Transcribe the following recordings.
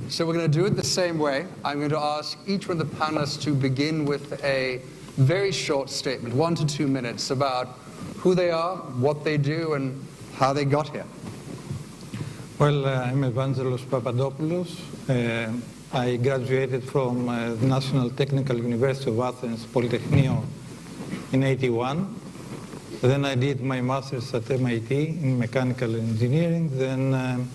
So we're going to do it the same way. I'm going to ask each one of the panelists to begin with a very short statement, 1 to 2 minutes, about who they are, what they do, and how they got here. Well, I'm Evangelos Papadopoulos. I graduated from the National Technical University of Athens, Polytechnio, in '81. Then I did my master's at MIT in mechanical engineering. Then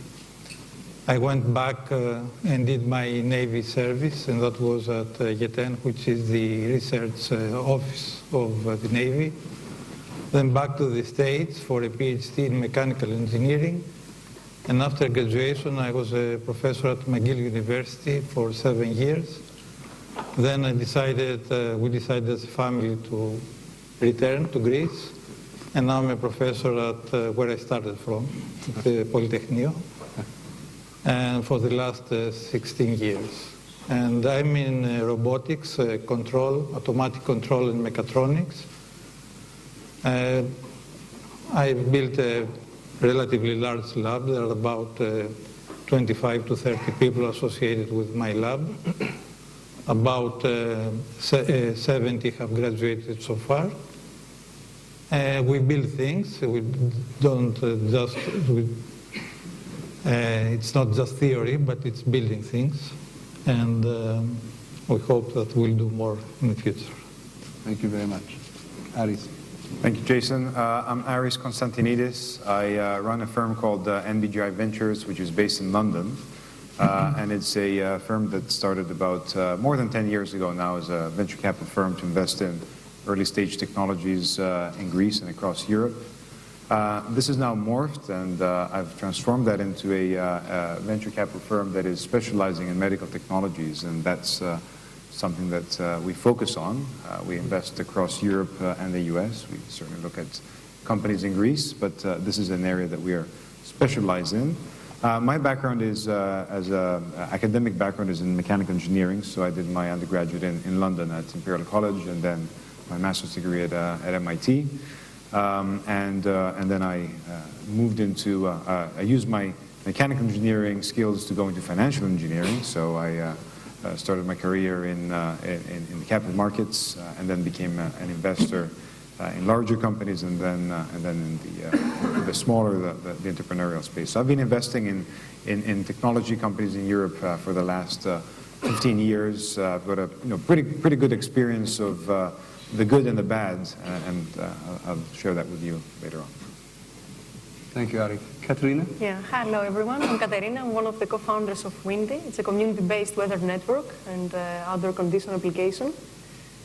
I went back and did my Navy service, and that was at YETEN, which is the research office of the Navy. Then back to the States for a PhD in mechanical engineering. And after graduation, I was a professor at McGill University for 7 years. Then we decided as a family to return to Greece. And now I'm a professor at where I started from, the Polytechnio, and for the last 16 years. And I'm in robotics, automatic control and mechatronics. I built a relatively large lab. There are about 25 to 30 people associated with my lab. About 70 have graduated so far. We build things. We don't just, it's not just theory, but it's building things. And we hope that we'll do more in the future. Thank you very much. Aris. Thank you, Jason. I'm Katerina Konstantinidis. I run a firm called NBGI Ventures, which is based in London. And it's a firm that started about more than 10 years ago now as a venture capital firm to invest in early stage technologies in Greece and across Europe. This is now morphed, and I've transformed that into a venture capital firm that is specializing in medical technologies, and that's something that we focus on. We invest across Europe and the US. We certainly look at companies in Greece, but this is an area that we are specialized in. My background is, academic background is in mechanical engineering, so I did my undergraduate in London at Imperial College, and then my master's degree at MIT. And then I moved into, I used my mechanical engineering skills to go into financial engineering, so I started my career in the capital markets, and then became an investor in larger companies, and then in the smaller, the entrepreneurial space. So I've been investing in technology companies in Europe for the last 15 years. I've got a pretty good experience of the good and the bad, and I'll share that with you later on. Thank you, Ari. Katerina? Yeah, hello everyone. I'm Katerina. I'm one of the co-founders of Windy. It's a community-based weather network and outdoor condition application.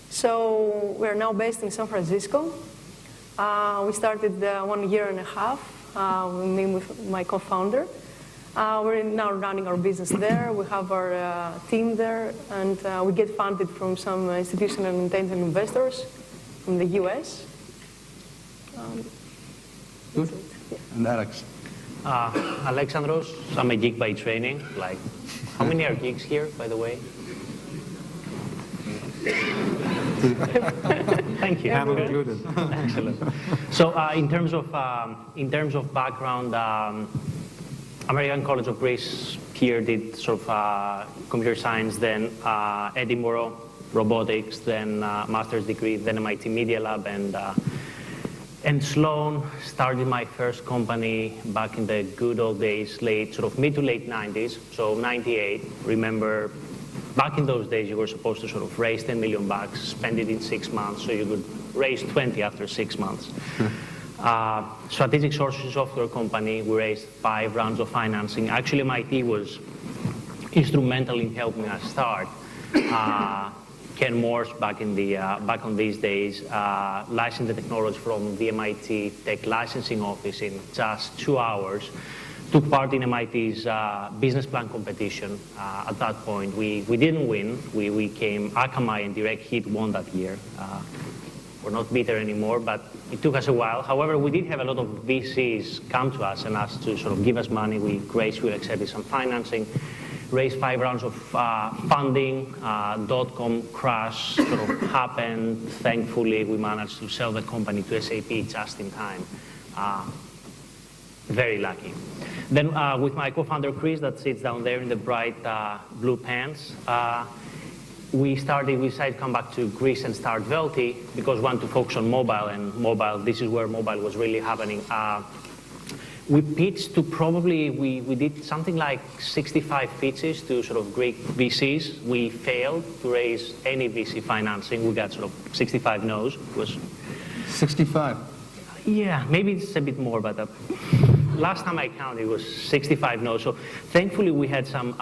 So we're now based in San Francisco. We started 1.5 years with me with my co-founder. We're now running our business there. We have our team there, and we get funded from some institutional and angel investors from the US. Good. Yeah. And Alex? Alexandros, I'm a geek by training. Like, how many are geeks here, by the way? Thank you. Hammer included. Excellent. So, in terms of background, American College of Greece here did sort of computer science, then Edinburgh robotics, then master's degree, then MIT Media Lab, and Sloan. Started my first company back in the good old days, mid to late 90s, so 98. Remember, back in those days, you were supposed to sort of raise $10 million, spend it in 6 months, so you could raise 20 after 6 months. Strategic sourcing software company, we raised 5 rounds of financing. Actually, MIT was instrumental in helping us start. Ken Morse, back on these days, licensed the technology from the MIT Tech Licensing Office in just 2 hours. Took part in MIT's business plan competition. At that point, we didn't win. We came, Akamai and Direct Hit won that year. We're not bitter anymore, but it took us a while. However, we did have a lot of VCs come to us and ask to sort of give us money. We gracefully accepted some financing, raised 5 rounds of funding. .com crash sort of happened. Thankfully, we managed to sell the company to SAP just in time. Very lucky. Then with my co-founder Chris, that sits down there in the bright blue pants, we decided to come back to Greece and start Velti because we want to focus on mobile, and mobile, this is where mobile was really happening. We pitched to we did something like 65 pitches to sort of Greek VCs. We failed to raise any VC financing. We got sort of 65 no's. It was 65. Yeah, maybe it's a bit more, but last time I counted, it was 65 no's. So thankfully, we had some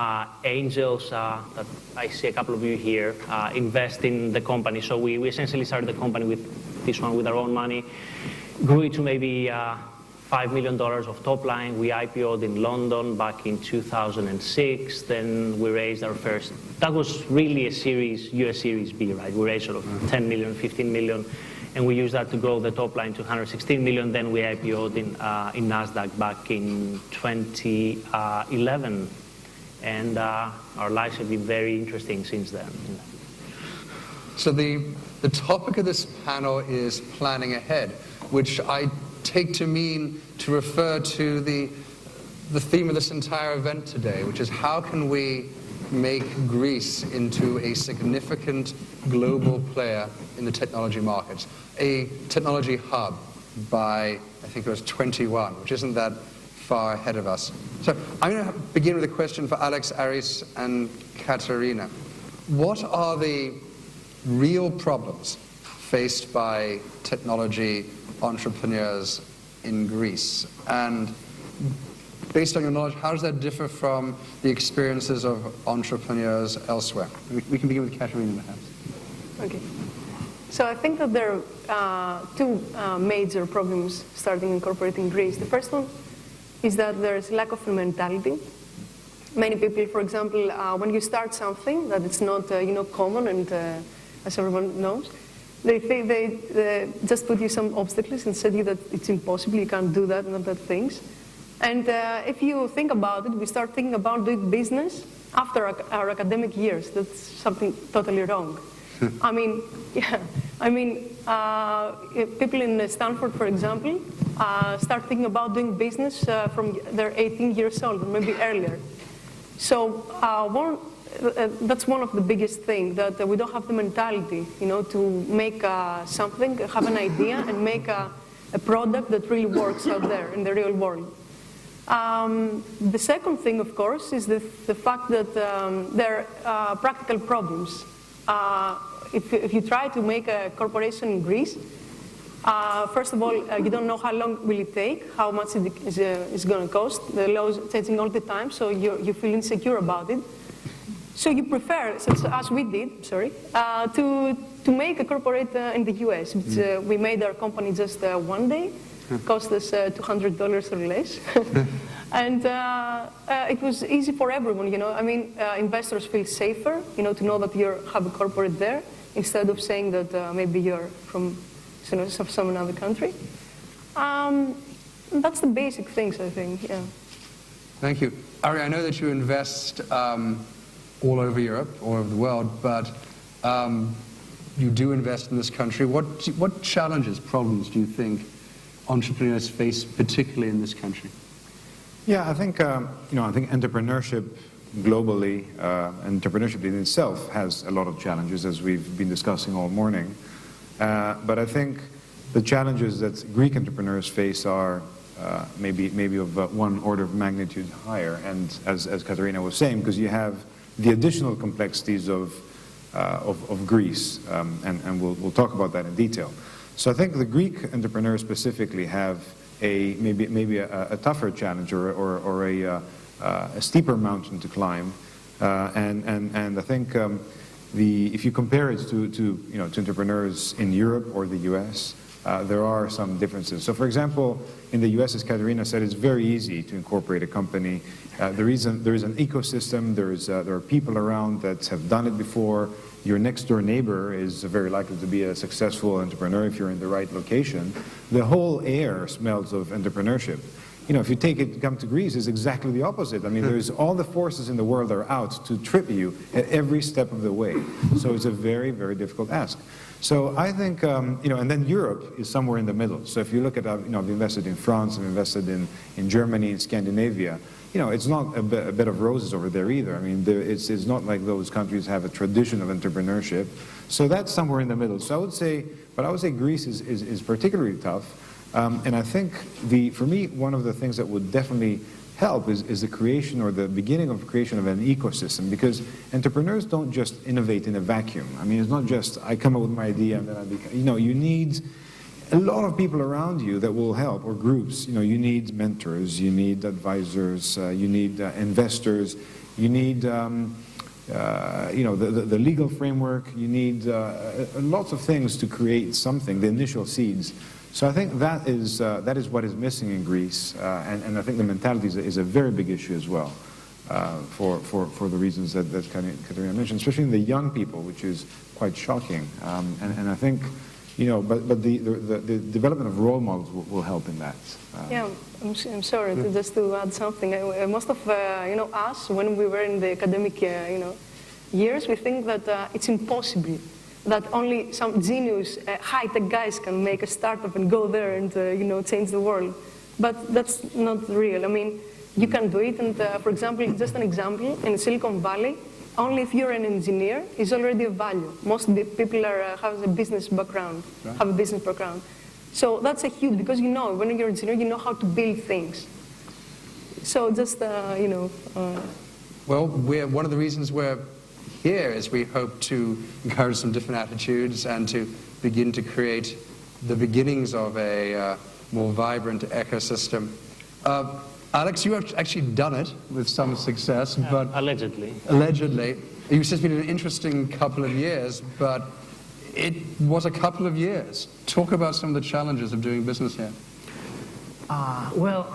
angels that I see a couple of you here invest in the company. So we essentially started the company with this one with our own money, grew it to maybe $5 million of top line. We IPO'd in London back in 2006. Then we raised our first, that was really a US Series B, right? We raised sort of 10 million, 15 million, and we used that to grow the top line to 116 million. Then we IPO'd in NASDAQ back in 2011. And our lives have been very interesting since then. So the topic of this panel is planning ahead, which I take to mean to refer to the theme of this entire event today, which is how can we make Greece into a significant global player in the technology markets, a technology hub by, I think it was 21, which isn't that far ahead of us. So I'm going to begin with a question for Alex, Aris, and Katerina. What are the real problems faced by technology entrepreneurs in Greece? And based on your knowledge, how does that differ from the experiences of entrepreneurs elsewhere? We can begin with Katerina, perhaps. Okay. So I think that there are two major problems starting incorporating Greece. The first one is that there is lack of mentality. Many people, for example, when you start something that it's not common, and as everyone knows, they just put you some obstacles and said you that it's impossible, you can't do that, and other things. And if you think about it, we start thinking about doing business after our academic years. That's something totally wrong. People in Stanford, for example, start thinking about doing business from they're 18 years old, or maybe earlier. So that's one of the biggest things, that we don't have the mentality, to make something, have an idea, and make a product that really works out there in the real world. The second thing, of course, is the fact that there are practical problems. If you try to make a corporation in Greece, first of all, you don't know how long will it take, how much it is going to cost. The law is changing all the time, so you feel insecure about it. So you prefer, as we did, to make a corporate in the US. We made our company just one day. Cost us $200 or less. And it was easy for everyone, investors feel safer, to know that you have a corporate there, instead of saying that maybe you're from some another country. That's the basic things, I think, yeah. Thank you. Ari, I know that you invest all over Europe, all over the world, but you do invest in this country. What challenges, problems do you think entrepreneurs face, particularly in this country? Yeah, I think entrepreneurship globally, entrepreneurship in itself has a lot of challenges, as we've been discussing all morning. But I think the challenges that Greek entrepreneurs face are maybe of one order of magnitude higher. And as Katerina was saying, because you have the additional complexities of Greece, and we'll talk about that in detail. So I think the Greek entrepreneurs specifically have maybe a tougher challenge or a steeper mountain to climb, and I think if you compare it to entrepreneurs in Europe or the U.S., there are some differences. So, for example, in the U.S., as Katerina said, it's very easy to incorporate a company. There is an ecosystem. There are people around that have done it before. Your next door neighbor is very likely to be a successful entrepreneur if you're in the right location. The whole air smells of entrepreneurship. If you come to Greece, it's exactly the opposite. I mean, there's all the forces in the world are out to trip you at every step of the way. So it's a very, very difficult ask. So I think, and then Europe is somewhere in the middle. So if you look at, I've invested in France, I've invested in Germany, in Scandinavia, it's not a bed of roses over there either. I mean, it's not like those countries have a tradition of entrepreneurship. So that's somewhere in the middle. So I would say Greece is particularly tough. And I think, for me, one of the things that would definitely help is the creation or the beginning of creation of an ecosystem, because entrepreneurs don't just innovate in a vacuum. I mean, it's not just I come up with my idea and then I become, you need a lot of people around you that will help, or groups. You need mentors, you need advisors, you need investors, you need the legal framework, you need lots of things to create something, the initial seeds. So I think that is what is missing in Greece, and I think the mentality is a very big issue as well, for the reasons that Katerina mentioned, especially in the young people, which is quite shocking. And I think, but the development of role models will help in that. Yeah, I'm sorry, just to add something. Most of us, when we were in the academic years, we think that it's impossible, that only some genius, high-tech guys can make a startup and go there and change the world. But that's not real. I mean, you can do it, and for example, just an example, in Silicon Valley, only if you're an engineer is already a value. Most of the people have a business background, So that's a huge, because when you're an engineer, you know how to build things. So just, Well, one of the reasons we're here is we hope to encourage some different attitudes and to begin to create the beginnings of a more vibrant ecosystem. Alex, you have actually done it with some success, but... Allegedly. Allegedly. It's just been an interesting couple of years, but it was a couple of years. Talk about some of the challenges of doing business here. Well,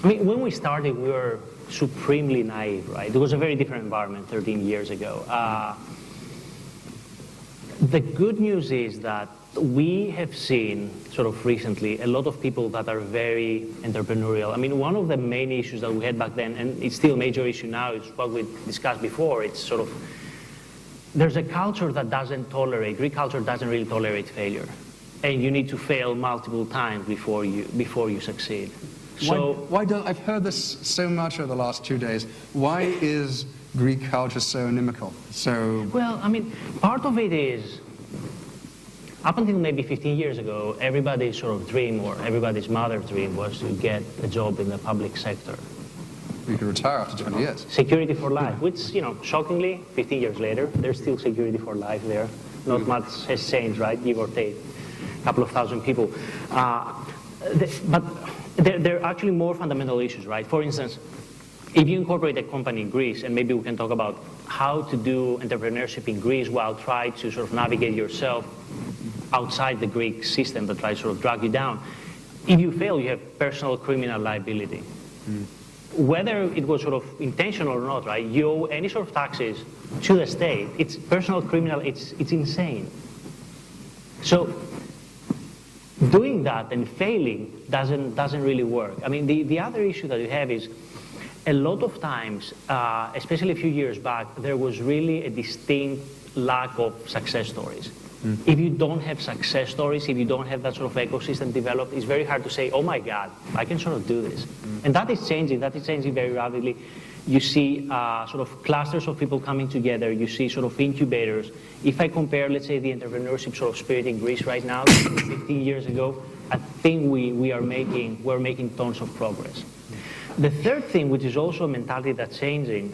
I mean, when we started, we were supremely naive, right? It was a very different environment 13 years ago. The good news is that we have seen, sort of recently, a lot of people that are very entrepreneurial. I mean, one of the main issues that we had back then, and it's still a major issue now, is what we discussed before. It's sort of, there's a culture that Greek culture doesn't really tolerate failure. And you need to fail multiple times before you succeed. So why don't, I've heard this so much over the last 2 days. Why is Greek culture so inimical? Well, I mean, part of it is, up until maybe 15 years ago, everybody's sort of dream, or everybody's mother's dream, was to get a job in the public sector. You could retire after 20 years. Security for life, which, shockingly, 15 years later, there's still security for life there. Not much has changed, right, give or take. A couple of thousand people. But there are actually more fundamental issues, right? For instance, if you incorporate a company in Greece, and maybe we can talk about how to do entrepreneurship in Greece while try to sort of navigate yourself outside the Greek system that tries to sort of drag you down. If you fail, you have personal criminal liability. Whether it was sort of intentional or not, right? You owe any sort of taxes to the state. It's personal criminal, it's insane. So doing that and failing doesn't really work. I mean, the other issue that you have is, a lot of times, especially a few years back, there was really a distinct lack of success stories. If you don't have success stories, if you don't have that sort of ecosystem developed, it's very hard to say, oh my God, I can sort of do this. And that is changing very rapidly. You see sort of clusters of people coming together, you see sort of incubators. If I compare, let's say, the entrepreneurship sort of spirit in Greece right now to 15 years ago, I think we're making tons of progress. The third thing, which is also a mentality that's changing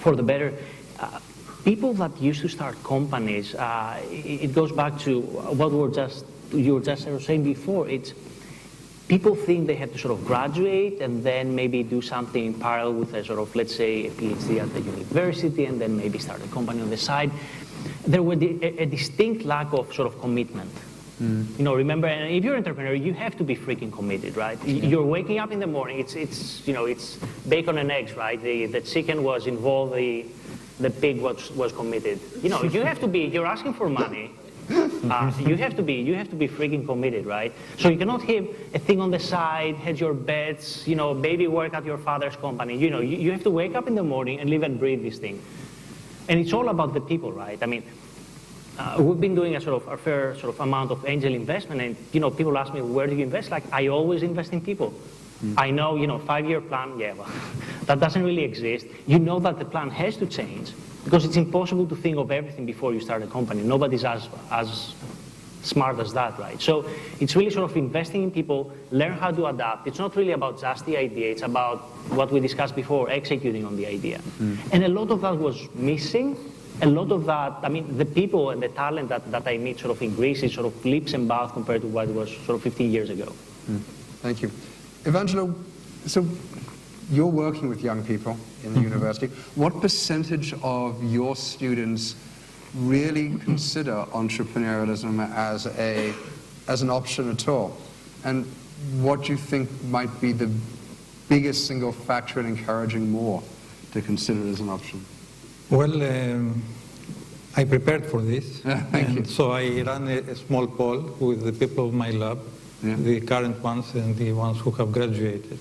for the better, people that used to start companies, it goes back to what you were just saying before. It's people think they have to sort of graduate and then maybe do something in parallel with a sort of, let's say, a PhD at the university, and then maybe start a company on the side. There was a distinct lack of sort of commitment. Remember, if you're an entrepreneur, you have to be freaking committed, right? You're waking up in the morning. It's bacon and eggs, right? The chicken was involved. The pig was committed. You have to be. You're asking for money. You have to be freaking committed, right? So you cannot have a thing on the side, hedge your bets, maybe work at your father's company. You have to wake up in the morning and live and breathe this thing. And it's all about the people, right? I mean, we've been doing a fair sort of amount of angel investment, and people ask me, where do you invest? Like, I always invest in people. I know, 5-year plan, yeah, well, that doesn't really exist. You know that the plan has to change because it's impossible to think of everything before you start a company. Nobody's as smart as that, right? So it's really sort of investing in people, learn how to adapt. It's not really about just the idea, it's about what we discussed before, executing on the idea. And a lot of that was missing. A lot of that, I mean, the people and the talent that I meet sort of in Greece is sort of leaps and bounds compared to what it was sort of 15 years ago. Thank you. Evangelo, so you're working with young people in the university. What percentage of your students really consider entrepreneurialism as an option at all? And what do you think might be the biggest single factor in encouraging more to consider it as an option? Well, I prepared for this. Thank you. So I ran a small poll with the people of my lab, the current ones and the ones who have graduated.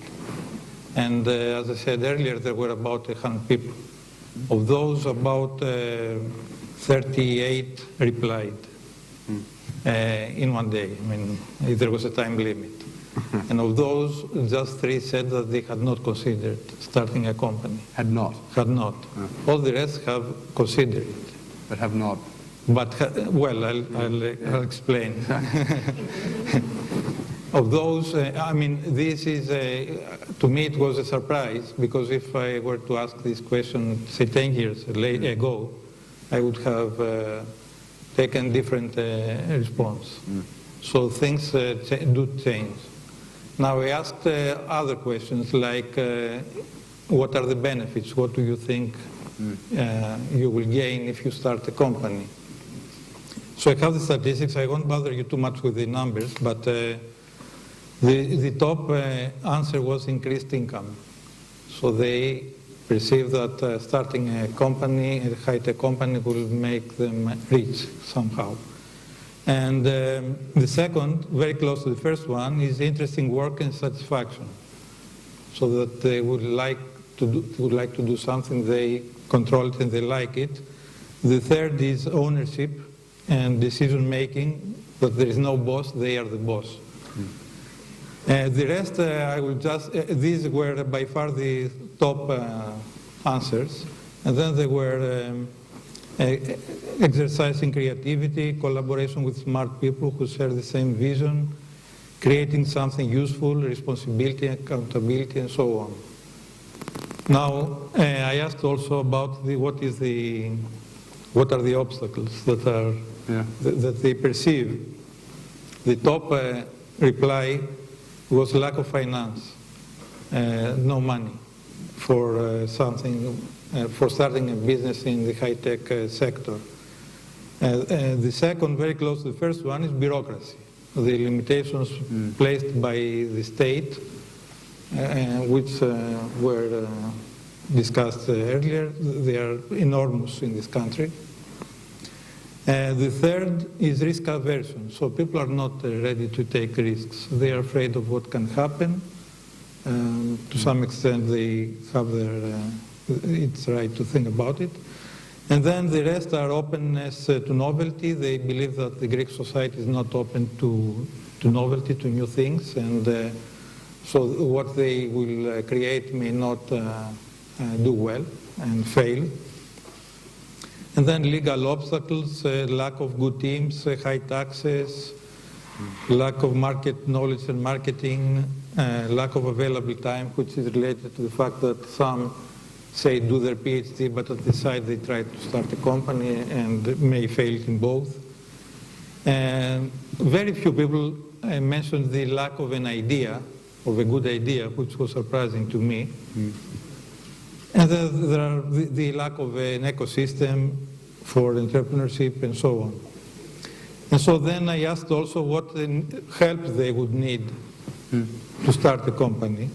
And as I said earlier, there were about 100 people. Of those, about 38 replied in one day. I mean, there was a time limit. And of those, just 3 said that they had not considered starting a company. Had not? Had not. All the rest have considered it. But have not? But, well, I'll explain. Of those, I mean, this is, to me it was a surprise, because if I were to ask this question, say 10 years ago, I would have taken different response. So things do change. Now I asked other questions like, what are the benefits? What do you think you will gain if you start a company? So I have the statistics. I won't bother you too much with the numbers, but the top answer was increased income. So they perceive that starting a company, a high-tech company, will make them rich somehow. And the second, very close to the first one, is interesting work and satisfaction. So that they would like to do something, they control it and they like it. The third is ownership and decision making, that there is no boss, they are the boss. The rest, I will just, these were by far the top answers. And then there were exercising creativity, collaboration with smart people who share the same vision, creating something useful, responsibility, accountability, and so on. Now, I asked also about what are the obstacles that are that they perceive. The top reply was lack of finance, no money for something, for starting a business in the high-tech sector. The second, very close to the first one, is bureaucracy. The limitations placed by the state, which were discussed earlier, they are enormous in this country. The third is risk aversion. So people are not ready to take risks. They are afraid of what can happen. To some extent, they have it's right to think about it. And then the rest are openness to novelty. They believe that the Greek society is not open to novelty, to new things, and so what they will create may not do well and fail. And then legal obstacles, lack of good teams, high taxes, lack of market knowledge and marketing, lack of available time, which is related to the fact that some say do their PhD, but at the side they try to start a company and may fail in both. And very few people mentioned the lack of an idea, of a good idea, which was surprising to me. And there are the lack of an ecosystem for entrepreneurship and so on. And so then I asked also what help they would need to start a company.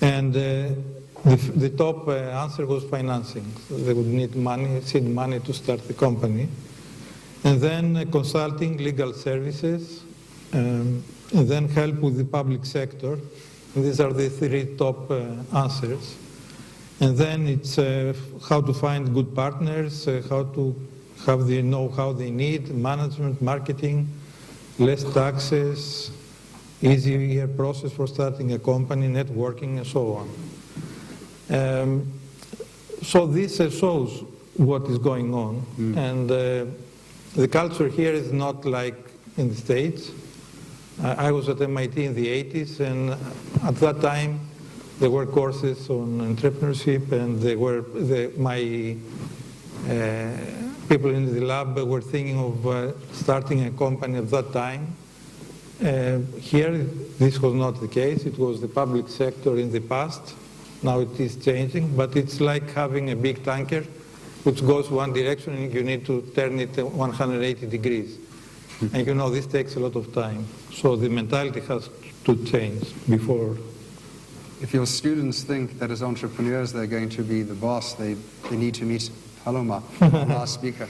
And the top answer was financing. So they would need money, seed money to start the company. And then consulting, legal services, and then help with the public sector. And these are the 3 top answers. And then it's how to find good partners, how have the know-how they need, management, marketing, less taxes, easier process for starting a company, networking, and so on. So this shows what is going on. And the culture here is not like in the States. I was at MIT in the 80s, and at that time there were courses on entrepreneurship, and my people in the lab were thinking of starting a company at that time. Here, this was not the case. It was the public sector in the past. Now it is changing, but it's like having a big tanker which goes one direction and you need to turn it 180 degrees. And you know, this takes a lot of time. So the mentality has to change before. If your students think that as entrepreneurs they're going to be the boss, they need to meet Paloma, our last speaker.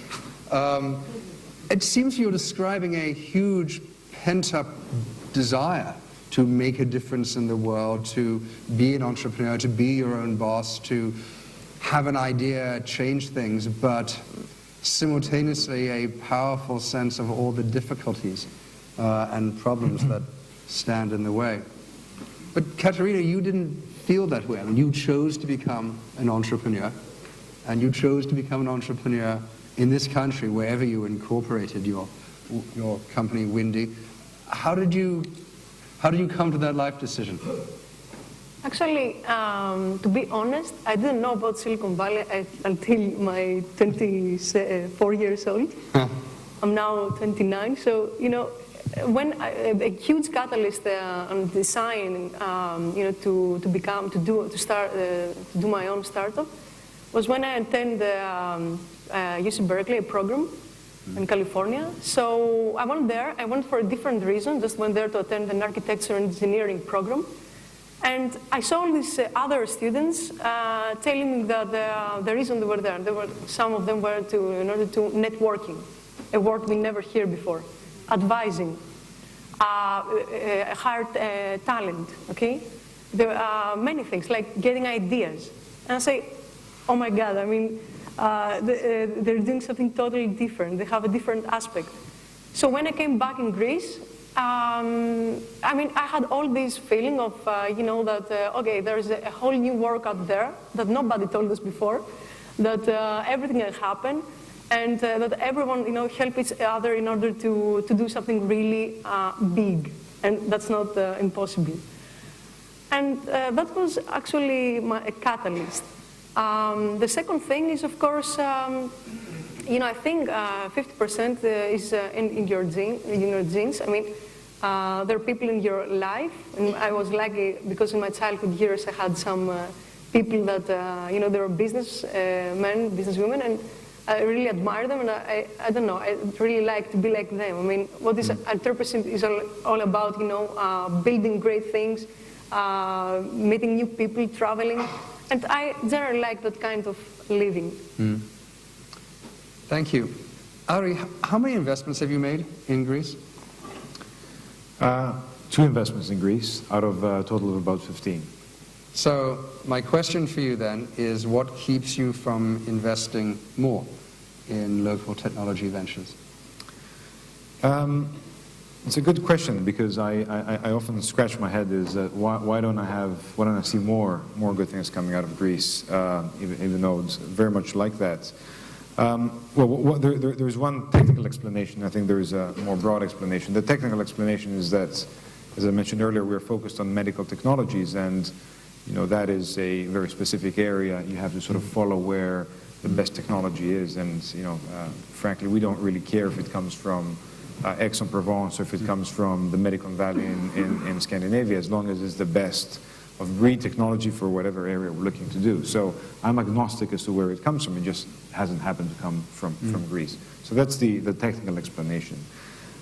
It seems you're describing a huge pent-up desire to make a difference in the world, to be an entrepreneur, to be your own boss, to have an idea, change things, but simultaneously a powerful sense of all the difficulties and problems that stand in the way. But Katerina, you didn't feel that way. I mean, you chose to become an entrepreneur, and you chose to become an entrepreneur in this country, wherever you incorporated your company, Windy. How did you come to that life decision? Actually, to be honest, I didn't know about Silicon Valley until my 24 years old. I'm now 29, so you know, when a huge catalyst on design, you know, to do my own startup, was when I attended UC Berkeley, a program in California. So I went there. I went for a different reason. Just went there to attend an architecture and engineering program. And I saw all these other students telling me that the reason they were there, some of them were in order to networking, a word we never hear before, advising, hire talent, okay? There are many things, like getting ideas. And I say, oh my God, I mean, they're doing something totally different. They have a different aspect. So when I came back in Greece, I mean, I had all this feeling of, you know, that, okay, there's a whole new work out there that nobody told us before, that everything can happen, and that everyone, you know, help each other in order to do something really big, and that's not impossible. And that was actually a catalyst. The second thing is, of course, you know, I think 50% is in your genes. I mean, there are people in your life, and I was lucky because in my childhood years I had some people that, you know, they were businessmen, businesswomen, and I really admire them, and I don't know, I really like to be like them. I mean, what is entrepreneurship is all about, you know, building great things, meeting new people, traveling, and I generally like that kind of living. Thank you. Ari, how many investments have you made in Greece? 2 investments in Greece out of a total of about 15. So my question for you then is, what keeps you from investing more in local technology ventures? It's a good question, because I often scratch my head is that why don't I see more good things coming out of Greece, even though it's very much like that. Well, there's one technical explanation. I think there's a more broad explanation. The technical explanation is that, as I mentioned earlier, we're focused on medical technologies, and you know, that is a very specific area. You have to sort of follow where the best technology is, and you know, frankly, we don't really care if it comes from Aix-en-Provence or if it comes from the Medicon Valley in Scandinavia, as long as it's the best of breed technology for whatever area we're looking to do. So I'm agnostic as to where it comes from. It just hasn't happened to come from Greece. So that's the technical explanation.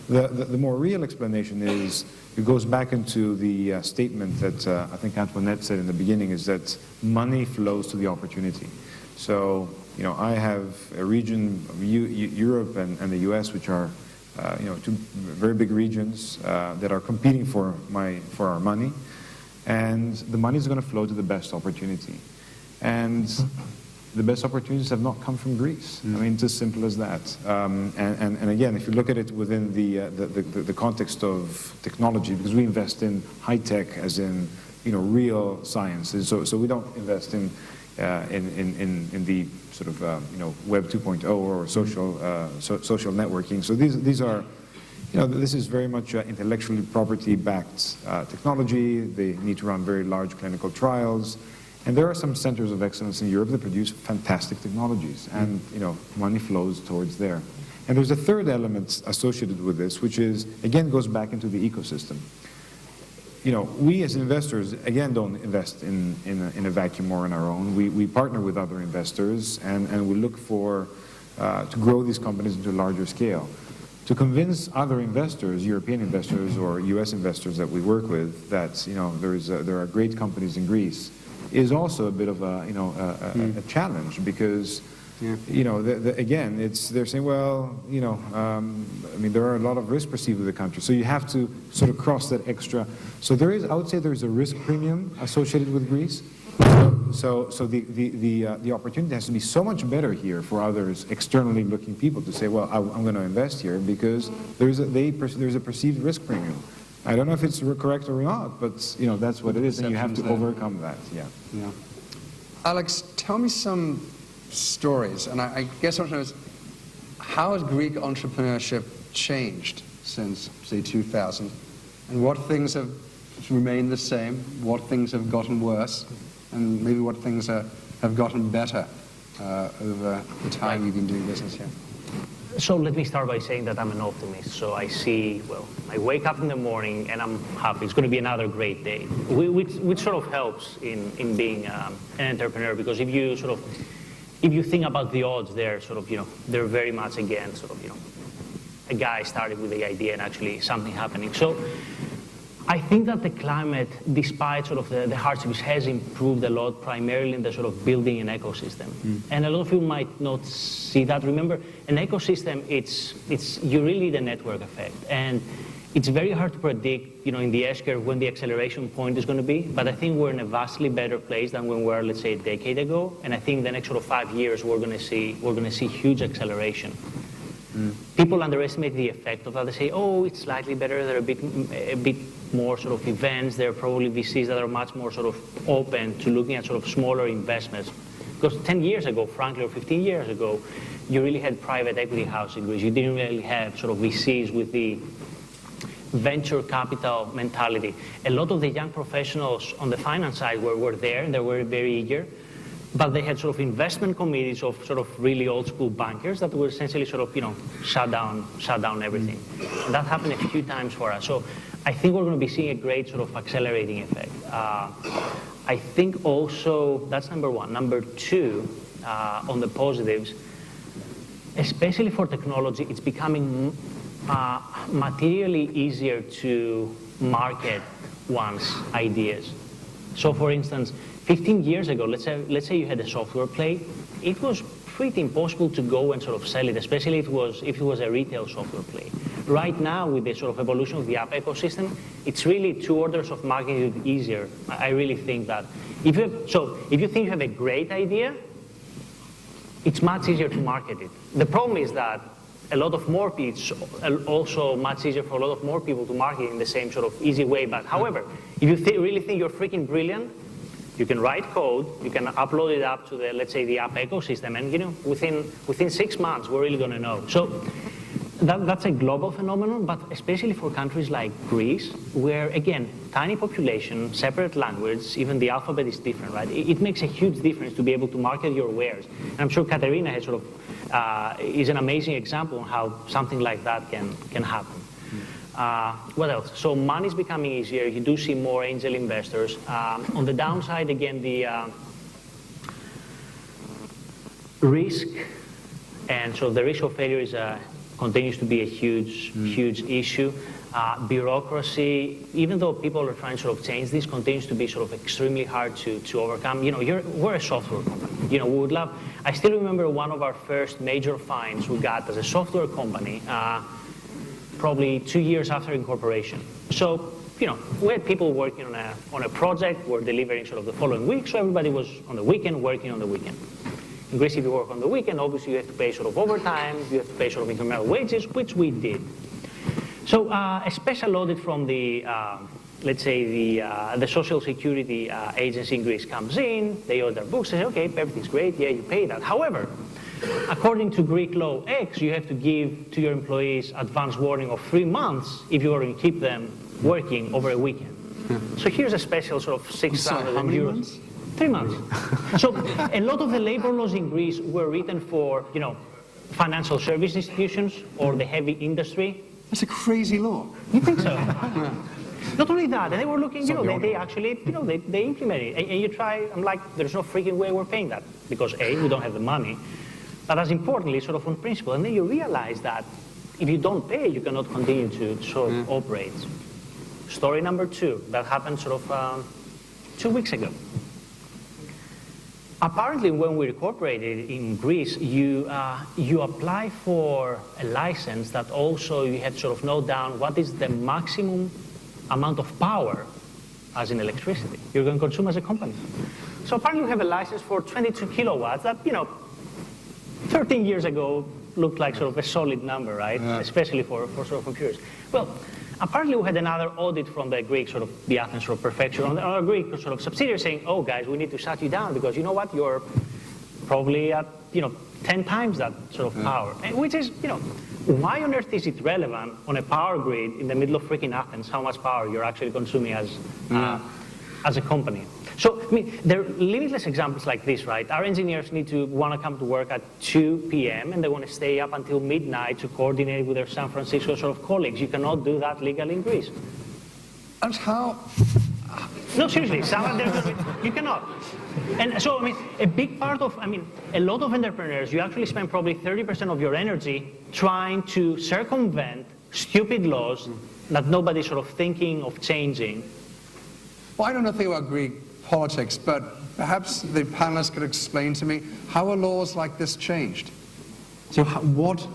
The more real explanation is, it goes back into the statement that I think Antoinette said in the beginning, is that money flows to the opportunity. So, you know, I have a region of Europe and the US, which are, you know, 2 very big regions that are competing for our money. And the money is going to flow to the best opportunity. And the best opportunities have not come from Greece. I mean, it's as simple as that. And again, if you look at it within the context of technology, because we invest in high tech, as in real sciences. So we don't invest in the sort of Web 2.0 or social networking. So these are. This is very much intellectually property-backed technology. They need to run very large clinical trials. And there are some centers of excellence in Europe that produce fantastic technologies, and money flows towards there. And there's a third element associated with this, which is, again, goes back into the ecosystem. We as investors, again, don't invest in a vacuum or on our own. We partner with other investors, and we look for to grow these companies into a larger scale. To convince other investors, European investors or US investors that we work with, that there are great companies in Greece, is also a bit of a challenge, because again, they're saying, well, I mean, there are a lot of risks perceived with the country, so you have to sort of cross that extra. So I would say there's a risk premium associated with Greece. So the opportunity has to be so much better here for others, externally looking people, to say, well, I'm going to invest here because there's a perceived risk premium. I don't know if it's correct or not, but that's what it is, and you have to overcome that. Yeah. Alex, tell me some stories, and I guess what I want to know is, how has Greek entrepreneurship changed since, say, 2000, and what things have remained the same, what things have gotten worse, and maybe what things have gotten better over the time you've been doing business here? So let me start by saying that I'm an optimist. So I wake up in the morning and I'm happy. It's going to be another great day, which sort of helps in being an entrepreneur, because if you think about the odds, they're they're very much against a guy started with the idea and actually something happening. So I think that the climate, despite the hardships, has improved a lot, primarily in the building an ecosystem. And a lot of you might not see that. Remember, an ecosystem, you really need a network effect. And it's very hard to predict, in the S-curve when the acceleration point is going to be. But I think we're in a vastly better place than when we were, let's say, a decade ago. And I think the next 5 years we're going to see huge acceleration. People underestimate the effect of that. They say, oh, it's slightly better. There are a bit more events. There are probably VCs that are much more open to looking at smaller investments. Because 10 years ago, frankly, or 15 years ago, you really had private equity house in Greece. You didn't really have VCs with the venture capital mentality. A lot of the young professionals on the finance side were there, and they were very eager. But they had investment committees of really old school bankers that were essentially shut down everything. And that happened a few times for us. So I think we're going to be seeing a great accelerating effect. I think also that's number one. Number two, on the positives, especially for technology, it's becoming materially easier to market one's ideas. So for instance, 15 years ago, let's say you had a software play, it was pretty impossible to go and sell it, especially if it was a retail software play. Right now, with the evolution of the app ecosystem, it's really 2 orders of magnitude easier. I really think that. If you think you have a great idea, it's much easier to market it. The problem is that it's also much easier for a lot of more people to market in the same easy way. But however, if you really think you're freaking brilliant, you can write code, you can upload it up to let's say the app ecosystem, and within 6 months we're really going to know. So that's a global phenomenon, but especially for countries like Greece, where again, tiny population, separate language, even the alphabet is different, right? It makes a huge difference to be able to market your wares. And I'm sure Katerina has is an amazing example on how something like that can happen. What else? So money is becoming easier. You do see more angel investors. On the downside, again, the risk, and so the risk of failure continues to be a huge issue. Bureaucracy, even though people are trying to change this, continues to be extremely hard to overcome. We're a software company. We would love. I still remember one of our first major fines we got as a software company. Probably 2 years after incorporation. So, we had people working on a project, we're delivering the following week, so everybody was on the weekend working on the weekend. In Greece, if you work on the weekend, obviously you have to pay sort of overtime, you have to pay sort of incremental wages, which we did. So a special audit from the, let's say, the Social Security Agency in Greece comes in, they audit their books, they say, okay, everything's great, yeah, you pay that. However, according to Greek law X, you have to give to your employees advance warning of 3 months if you're going to keep them working over a weekend. So here's a special sort of 600 how many euros. months? 3 months. So a lot of the labor laws in Greece were written for, you know, financial service institutions or the heavy industry. That's a crazy law. You think so? Not only that, and they were looking, you know, they actually, you know, they implemented it. And you try, I'm like, there's no freaking way we're paying that. Because A, we don't have the money. But as importantly, sort of on principle. And then you realize that if you don't pay, you cannot continue to sort of operate. Story number 2, that happened sort of 2 weeks ago. Apparently, when we incorporated in Greece, you apply for a license that also you have to sort of note down what is the maximum amount of power, as in electricity, you're going to consume as a company. So apparently we have a license for 22 kilowatts that, you know, 13 years ago looked like sort of a solid number, right? Yeah. Especially for sort of computers. Well, apparently we had another audit from the Greek sort of, the Athens sort of prefecture, on our Greek sort of subsidiary saying, oh guys, we need to shut you down because you know what, you're probably at, you know, 10 times that sort of power. And which is, you know, why on earth is it relevant on a power grid in the middle of freaking Athens how much power you're actually consuming as a company? So, I mean, there are limitless examples like this, right? Our engineers need to want to come to work at 2 p.m. and they want to stay up until midnight to coordinate with their San Francisco sort of colleagues. You cannot do that legally in Greece. And how? No, seriously, you cannot. And so, I mean, a big part of, I mean, a lot of entrepreneurs, you actually spend probably 30% of your energy trying to circumvent stupid laws that nobody's sort of thinking of changing. Well, I don't know nothing about Greek politics, but perhaps the panelists could explain to me how are laws like this changed? So what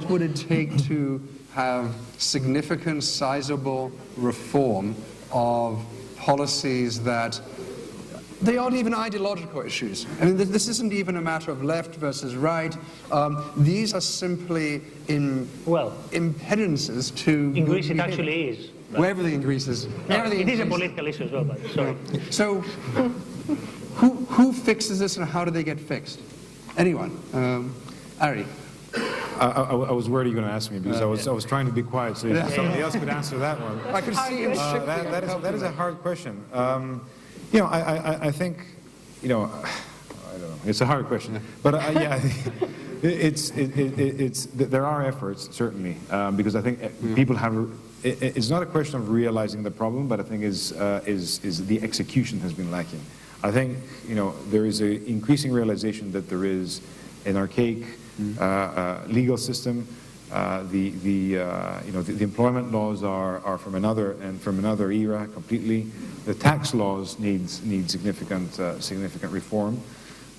would it take to have significant, sizable reform of policies that they aren't even ideological issues? I mean, this isn't even a matter of left versus right. These are simply impedances to in Greece it actually is. Well, everything in Greece is. No, it is a political issue as well, but sorry. So, who fixes this and how do they get fixed? Anyone? Ari? I was worried you were going to ask me because I was trying to be quiet so somebody else could answer that one. I could see him shifting. That is a hard question. You know, I think, you know, I don't know. It's a hard question, but yeah. There are efforts, certainly, because I think people have. It's not a question of realizing the problem, but I think is the execution has been lacking. I think, you know, there is an increasing realization that there is an archaic legal system. The employment laws are from another era completely. The tax laws need significant reform,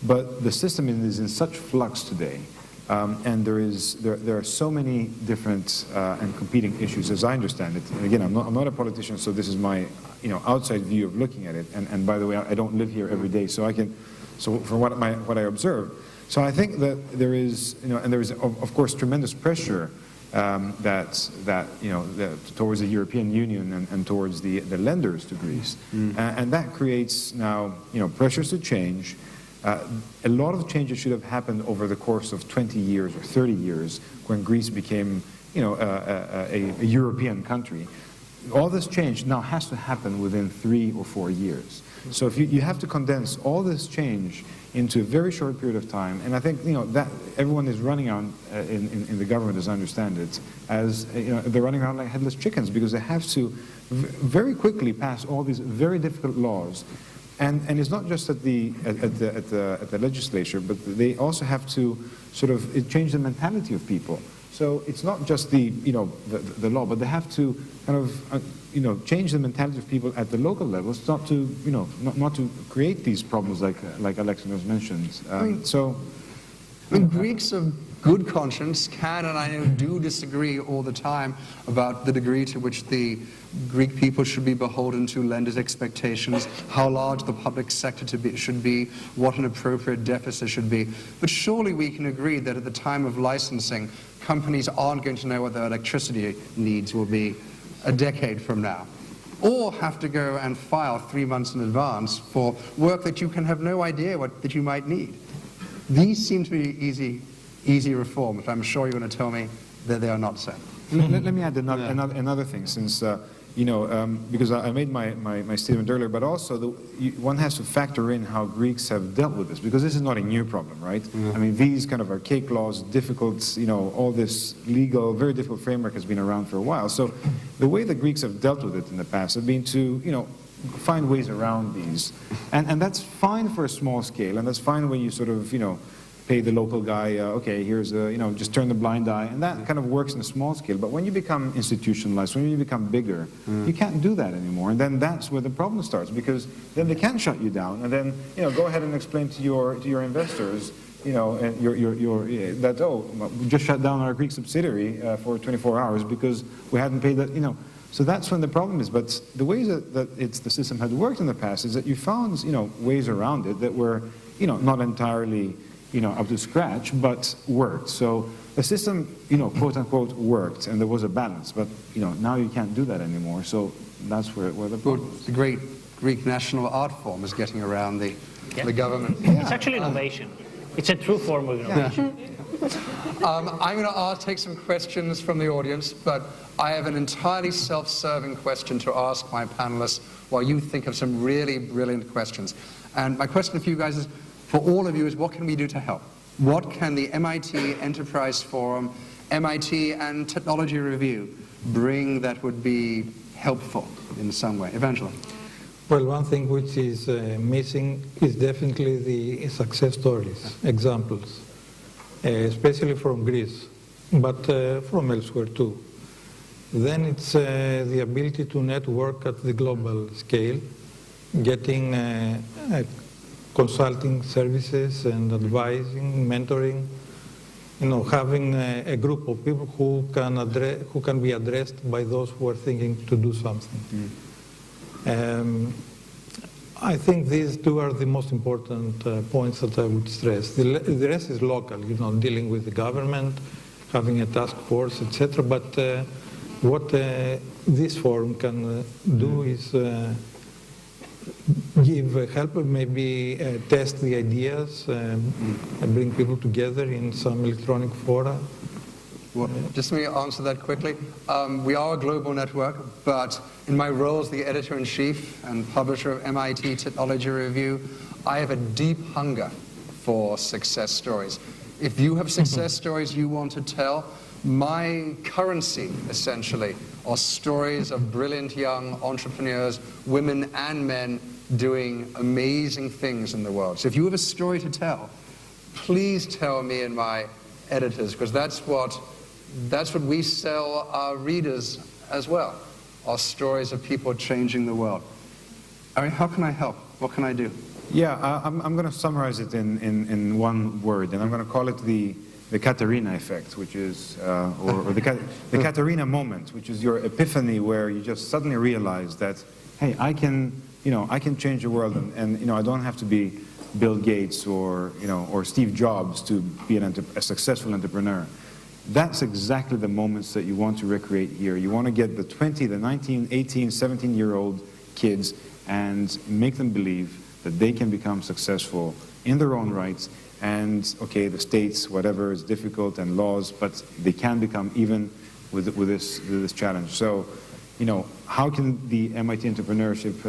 but the system is in such flux today. And there are so many different and competing issues, as I understand it. And again, I'm not a politician, so this is my outside view of looking at it. And by the way, I don't live here every day, so from what I observe. So I think that there is and there is of course tremendous pressure towards the European Union and towards the lenders to Greece, and that creates now pressures to change. A lot of changes should have happened over the course of 20 years or 30 years when Greece became, a European country. All this change now has to happen within 3 or 4 years. So if you have to condense all this change into a very short period of time, and I think that everyone is running on in the government, as I understand it, as they're running around like headless chickens because they have to very quickly pass all these very difficult laws. And it's not just at the legislature, but they also have to sort of change the mentality of people. So it's not just the law, but they have to kind of change the mentality of people at the local levels, not to not to create these problems like Alexander mentioned. Greeks of good conscience can, and I do disagree all the time about the degree to which the Greek people should be beholden to lenders' expectations, how large the public sector should be, what an appropriate deficit should be. But surely we can agree that at the time of licensing, companies aren't going to know what their electricity needs will be a decade from now, or have to go and file 3 months in advance for work that you can have no idea that you might need. These seem to be easy reforms. I'm sure you're going to tell me that they are not so. Let me add another thing, since, because I made my statement earlier, but also one has to factor in how Greeks have dealt with this, because this is not a new problem, right? I mean, these kind of archaic laws, difficult, all this legal, very difficult framework has been around for a while. So the way the Greeks have dealt with it in the past have been to, find ways around these. And that's fine for a small scale, and that's fine when you sort of, pay the local guy, okay, here's just turn the blind eye, and that kind of works in a small scale. But when you become institutionalized, when you become bigger, you can't do that anymore. And then that's where the problem starts, because then they can shut you down, and then go ahead and explain to your investors, that we just shut down our Greek subsidiary for 24 hours because we hadn't paid that, So that's when the problem is. But the ways that the system had worked in the past is that you found ways around it that were not entirely up to scratch, but worked. So the system, quote unquote, worked, and there was a balance. But now you can't do that anymore. So that's where the problem is. The great Greek national art form is getting around the government. It's actually innovation. It's a true form of innovation. I'm going to take some questions from the audience, but I have an entirely self-serving question to ask my panelists while you think of some really brilliant questions. And my question for you guys is, for all of you, is what can we do to help? What can the MIT Enterprise Forum, MIT and Technology Review bring that would be helpful in some way? Evangela. Well, one thing which is missing is definitely the success stories, examples, especially from Greece, but from elsewhere too. Then it's the ability to network at the global scale, getting consulting services and advising, mentoring, having a group of people who can be addressed by those who are thinking to do something. I think these two are the most important points that I would stress. The rest is local, dealing with the government, having a task force, etc. But what this forum can do is give help, maybe test the ideas, bring people together in some electronic fora. Well, just let me answer that quickly. We are a global network, but in my role as the editor-in-chief and publisher of MIT Technology Review, I have a deep hunger for success stories. If you have success stories you want to tell, my currency, essentially, are stories of brilliant young entrepreneurs, women and men, doing amazing things in the world. So if you have a story to tell, please tell me and my editors, because that's what we sell our readers as well, are stories of people changing the world. I mean, how can I help? What can I do? Yeah, I'm going to summarize it in one word, and I'm going to call it the Katerina effect, which is, or the Katerina moment, which is your epiphany where you just suddenly realize that, hey, I can change the world, and I don't have to be Bill Gates or Steve Jobs to be a successful entrepreneur. That's exactly the moments that you want to recreate here. You want to get the 20, the 19, 18, 17-year-old kids and make them believe that they can become successful in their own rights. And okay, the states, whatever is difficult, and laws, but they can become even with this challenge. So, how can the MIT Entrepreneurship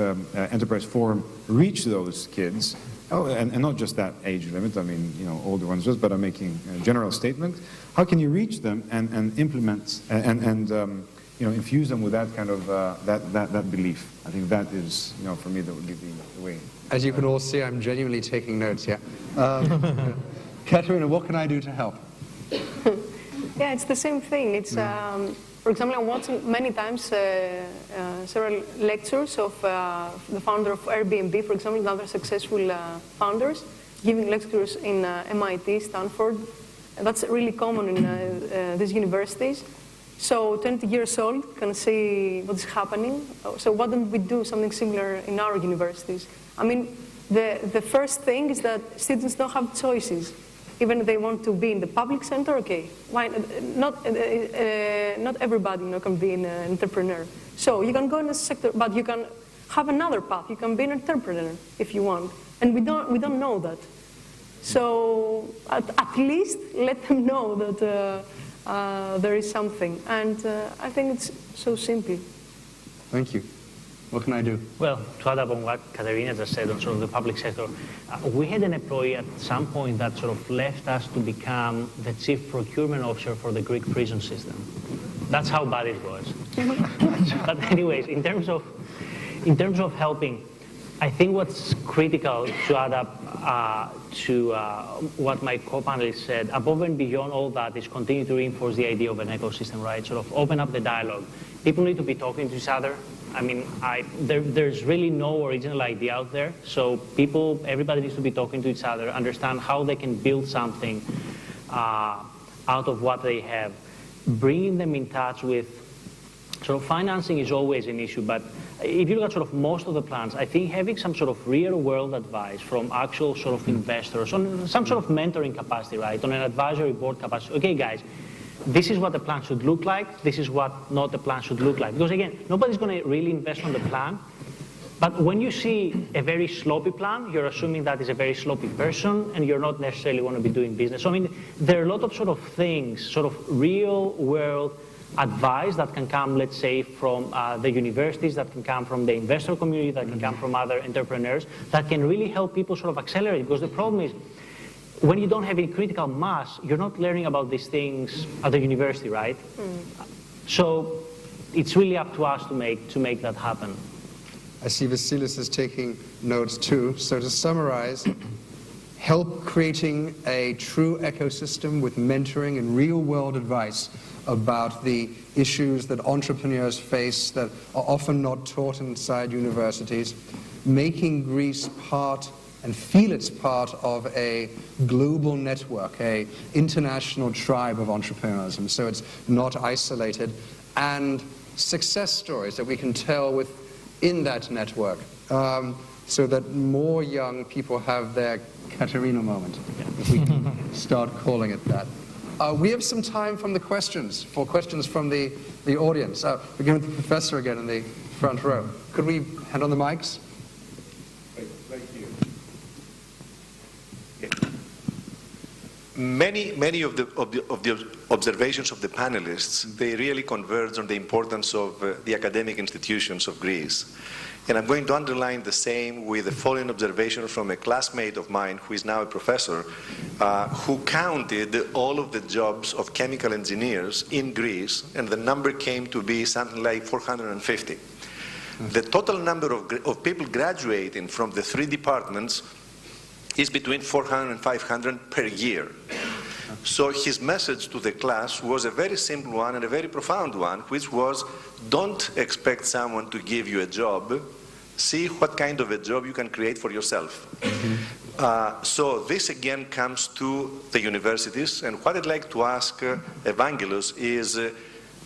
Enterprise Forum reach those kids? Oh, and not just that age limit. I mean, older ones, but I'm making a general statement. How can you reach them and implement and infuse them with that kind of that belief? I think that is, for me, that would be the way. As you can all see, I'm genuinely taking notes here. Katerina, what can I do to help? Yeah, it's the same thing. It's, for example, I'm watching many times several lectures of the founder of Airbnb, for example, and other successful founders, giving lectures in MIT, Stanford. And that's really common in these universities. So 20 years old can see what's happening. So why don't we do something similar in our universities? I mean, the first thing is that students don't have choices. Even if they want to be in the public sector, okay. Why not? Not everybody can be an entrepreneur. So you can go in the sector, but you can have another path. You can be an entrepreneur if you want. And we don't know that. So at least let them know that there is something. And I think it's so simple. Thank you. What can I do? Well, to add up on what Katerina just said on sort of the public sector, we had an employee at some point that sort of left us to become the chief procurement officer for the Greek prison system. That's how bad it was. But anyways, in terms of helping, I think what's critical to add up to what my co-panelists said, above and beyond all that, is continue to reinforce the idea of an ecosystem, right? Sort of open up the dialogue. People need to be talking to each other. I mean, there's really no original idea out there. So everybody needs to be talking to each other, understand how they can build something out of what they have. Bringing them in touch with, sort of financing is always an issue, but if you look at sort of most of the plans, I think having some sort of real world advice from actual sort of investors, on some sort of mentoring capacity, right, on an advisory board capacity. Okay, guys, this is what the plan should look like, this is what not the plan should look like. Because again, nobody's going to really invest on the plan, but when you see a very sloppy plan, you're assuming that is a very sloppy person, and you're not necessarily going to be doing business. So I mean, there are a lot of sort of things, sort of real world advice that can come, let's say, from the universities, that can come from the investor community, that can come from other entrepreneurs, that can really help people sort of accelerate. Because the problem is, when you don't have any critical mass, you're not learning about these things at the university, right? So it's really up to us to make that happen. I see Vasilis is taking notes too. So to summarize, help creating a true ecosystem with mentoring and real-world advice about the issues that entrepreneurs face that are often not taught inside universities, making Greece part and feel it's part of a global network, a international tribe of entrepreneurs, and so it's not isolated, and success stories that we can tell within that network, so that more young people have their Katerina moment, if we can start calling it that. We have some time for questions from the audience. Begin with the professor again in the front row. Could we hand on the mics? Thank you. Many of the observations of the panelists, they really converge on the importance of the academic institutions of Greece. And I'm going to underline the same with the following observation from a classmate of mine who is now a professor, who counted all of the jobs of chemical engineers in Greece, and the number came to be something like 450. The total number of people graduating from the three departments is between 400 and 500 per year. So his message to the class was a very simple one and a very profound one, which was, don't expect someone to give you a job, see what kind of a job you can create for yourself. So this again comes to the universities, and what I'd like to ask Evangelos is,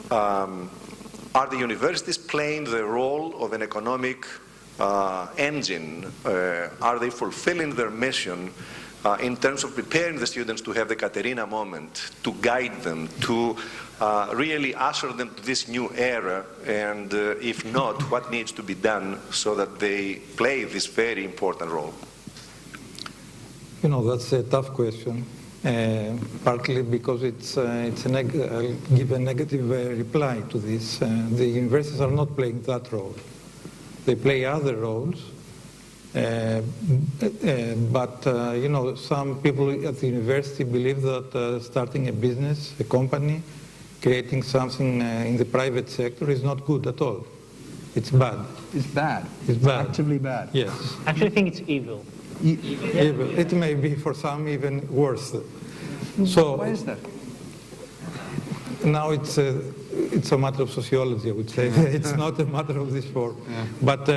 are the universities playing the role of an economic engine? Are they fulfilling their mission in terms of preparing the students to have the Katerina moment, to guide them, to really usher them to this new era, and if not, what needs to be done so that they play this very important role? You know, that's a tough question, partly because I'll give a negative reply to this. The universities are not playing that role. They play other roles. But you know, some people at the university believe that starting a business, a company, creating something in the private sector is not good at all. It's bad. It's bad. It's bad. Actively bad. Yes. I actually think it's evil. Evil. It may be for some even worse. So why is that? Now it's a matter of sociology, I would say. It's not a matter of this form. Yeah. But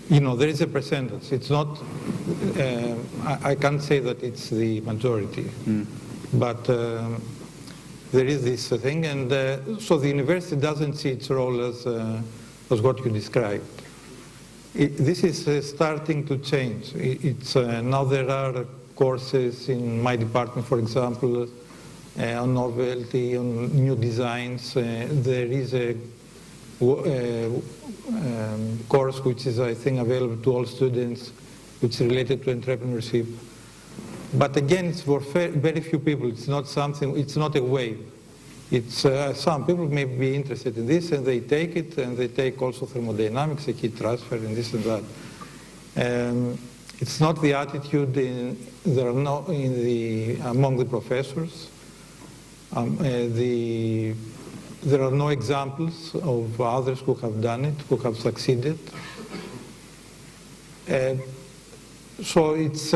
you know, there is a percentage. It's not, I can't say that it's the majority. But there is this thing, and so the university doesn't see its role as what you described. This is starting to change. Now there are courses in my department, for example, on novelty, on new designs. There is a course which is, I think, available to all students, which is related to entrepreneurship. But again, it's for very few people. It's not something. It's not a wave. It's some people may be interested in this, and they take it, and they take also thermodynamics, a heat transfer, and this and that. It's not the attitude among the professors. There are no examples of others who have done it, who have succeeded. So it's.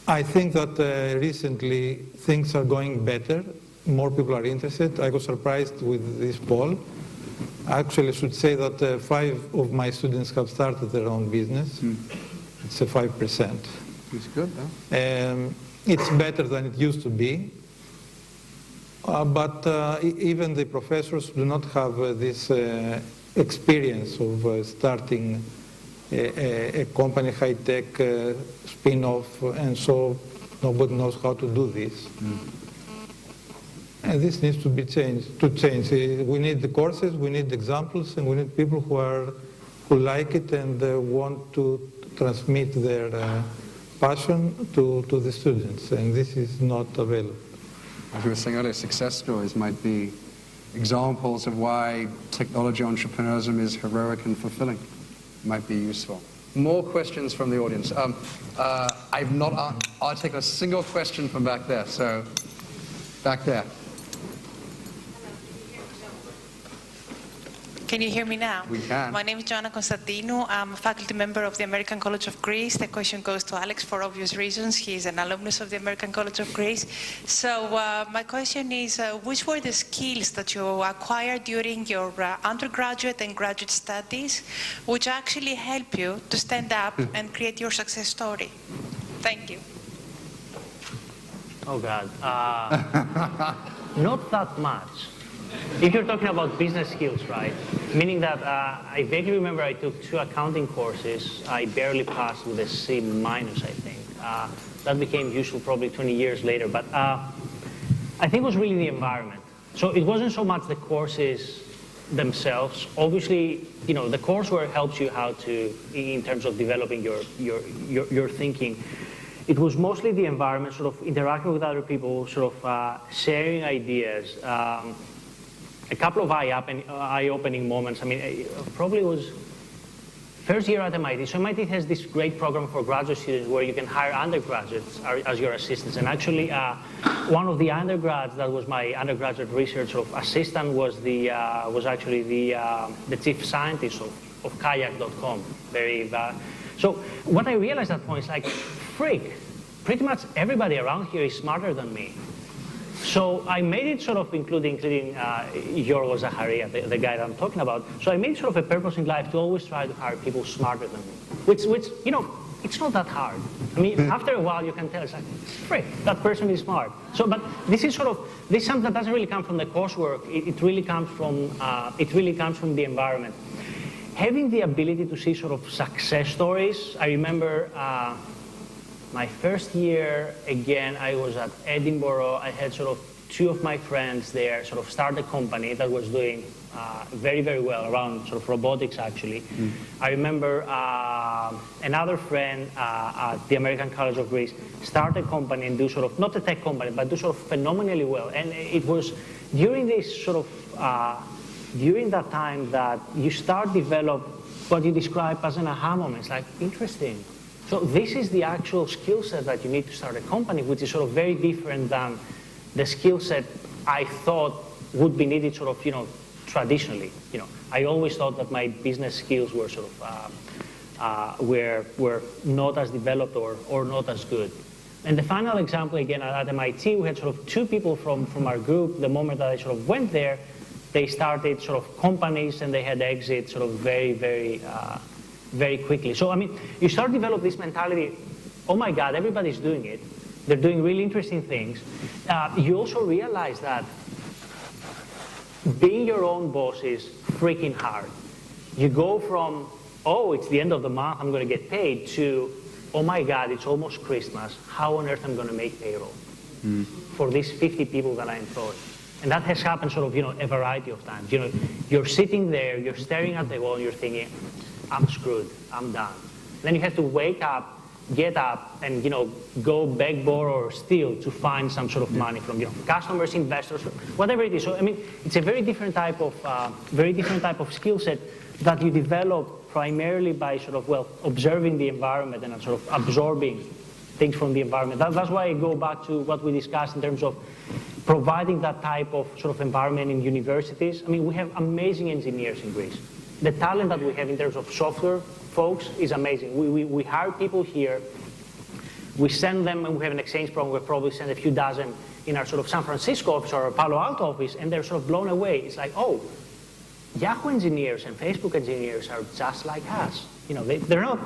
I think that recently things are going better. More people are interested. I was surprised with this poll. Actually, I should say that 5 of my students have started their own business. It's a 5%. It's good, though. It's better than it used to be. But even the professors do not have this experience of starting a company, high-tech spin-off, and so nobody knows how to do this. And this needs to be changed. We need the courses, we need examples, and we need people who like it and want to transmit their passion to the students, and this is not available. As you were saying earlier, success stories might be examples of why technology entrepreneurship is heroic and fulfilling. Might be useful. More questions from the audience. I've not taken a single question from back there, so back there. Can you hear me now? We can. My name is Katerina Konstantinidis. I'm a faculty member of the American College of Greece. The question goes to Alex for obvious reasons. He is an alumnus of the American College of Greece. So my question is, which were the skills that you acquired during your undergraduate and graduate studies which actually help you to stand up and create your success story? Thank you. Oh, God. Not that much. If you're talking about business skills, right? Meaning that I vaguely remember I took 2 accounting courses. I barely passed with a C-, I think. That became useful probably 20 years later. But I think it was really the environment. So it wasn't so much the courses themselves. Obviously, you know, the coursework helps you how to, in terms of developing your thinking. It was mostly the environment, sort of interacting with other people, sort of sharing ideas. A couple of eye-opening moments. I mean, probably was first year at MIT. So MIT has this great program for graduate students where you can hire undergraduates as your assistants. And actually, one of the undergrads that was my undergraduate research sort of assistant was actually the chief scientist of kayak.com. So what I realized at that point is like, freak, pretty much everybody around here is smarter than me. So I made it sort of, including Yorgo Zaharia, the guy that I'm talking about. So I made sort of a purpose in life to always try to hire people smarter than me, which you know, it's not that hard. I mean, after a while you can tell, it's like, frick, that person is smart. So, but this is something that doesn't really come from the coursework. It really comes from the environment. Having the ability to see sort of success stories. I remember. My first year, again, I was at Edinburgh. I had sort of 2 of my friends there sort of start a company that was doing very, very well around sort of robotics, actually. I remember another friend at the American College of Greece start a company and do sort of, not a tech company, but do sort of phenomenally well. And it was during this sort of, during that time that you start develop what you describe as an aha moment. It's like, interesting. So this is the actual skill set that you need to start a company, which is sort of very different than the skill set I thought would be needed sort of, you know, traditionally. You know, I always thought that my business skills were sort of, were not as developed or not as good. And the final example, again, at MIT, we had sort of 2 people from our group. The moment that I sort of went there, they started sort of companies and they had exit sort of very, very quickly. So, I mean, you start to develop this mentality, oh my God, everybody's doing it. They're doing really interesting things. You also realize that being your own boss is freaking hard. You go from, oh, it's the end of the month, I'm going to get paid, to, oh my God, it's almost Christmas. How on earth I'm going to make payroll for these 50 people that I employ? And that has happened sort of, a variety of times. You're sitting there, you're staring at the wall, and you're thinking, I'm screwed, I'm done. Then you have to wake up, get up, and go beg, borrow, or steal to find some sort of money from customers, investors, whatever it is. So I mean, it's a very different type of skill set that you develop primarily by sort of observing the environment and sort of absorbing things from the environment. That's why I go back to what we discussed in terms of providing that type of sort of environment in universities. I mean, we have amazing engineers in Greece. The talent that we have in terms of software folks is amazing. We hire people here, we send them, and we have an exchange program. We probably send a few dozen in our sort of San Francisco office or our Palo Alto office, and they're sort of blown away. It's like, oh, Yahoo engineers and Facebook engineers are just like us. They're not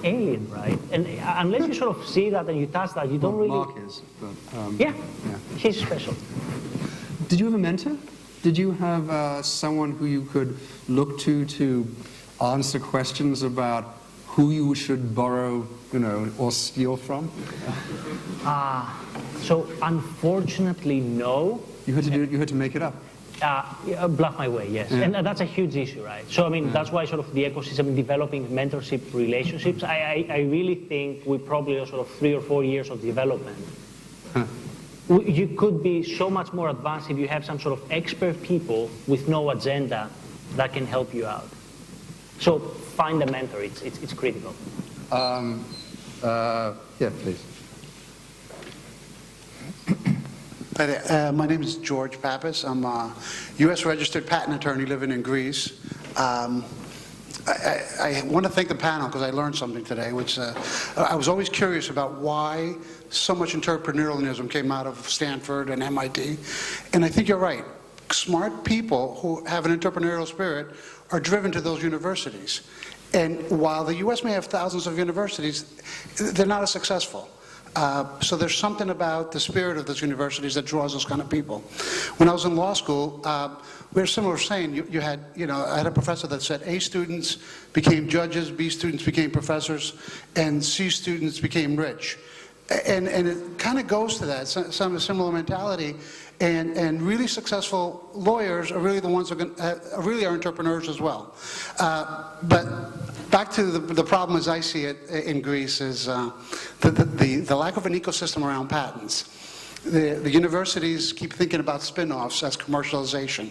alien, right? And unless you sort of see that and you touch that, you don't really. Mark is, but yeah, he's special. Did you have a mentor? Did you have someone who you could look to answer questions about who you should borrow, or steal from? So unfortunately, no. You had to do it. You had to make it up. Bluff my way, yes. And that's a huge issue, right? So, I mean, that's why sort of the ecosystem developing mentorship relationships, I really think we probably are sort of 3 or 4 years of development. You could be so much more advanced if you have some sort of expert people with no agenda that can help you out. So find a mentor, it's critical. Yeah, please. Hi there. My name is George Pappas. I'm a U.S. registered patent attorney living in Greece. I want to thank the panel because I learned something today, which I was always curious about why so much entrepreneurialism came out of Stanford and MIT. And I think you're right. Smart people who have an entrepreneurial spirit are driven to those universities. And while the U.S. may have thousands of universities, they're not as successful. So there's something about the spirit of those universities that draws those kind of people. When I was in law school, we had a similar saying. I had a professor that said A students became judges, B students became professors, and C students became rich. And it kind of goes to that, some similar mentality. And really successful lawyers are really the ones that really are entrepreneurs as well. But back to the problem as I see it in Greece is the lack of an ecosystem around patents. The universities keep thinking about spin-offs as commercialization.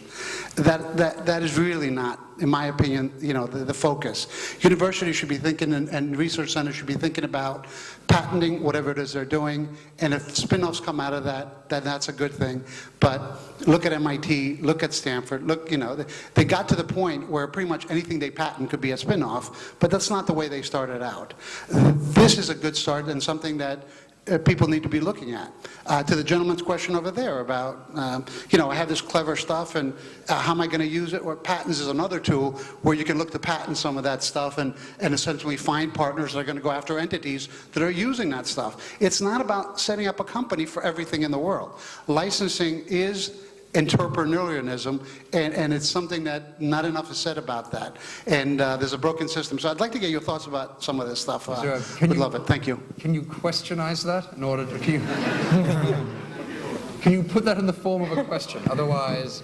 That is really not, in my opinion, the focus. Universities should be thinking, and research centers should be thinking about patenting whatever it is they're doing. And if spin-offs come out of that, then that's a good thing. But look at MIT, look at Stanford. Look, they got to the point where pretty much anything they patent could be a spin-off. But that's not the way they started out. This is a good start and something that people need to be looking at. To the gentleman's question over there about, I have this clever stuff and how am I going to use it? Or patents is another tool where you can look to patent some of that stuff and essentially find partners that are going to go after entities that are using that stuff. It's not about setting up a company for everything in the world. Licensing is entrepreneurialism, and it's something that not enough is said about that. And there's a broken system. So I'd like to get your thoughts about some of this stuff. Would love it. Thank you. Can you questionize that in order to... Can you put that in the form of a question? Otherwise...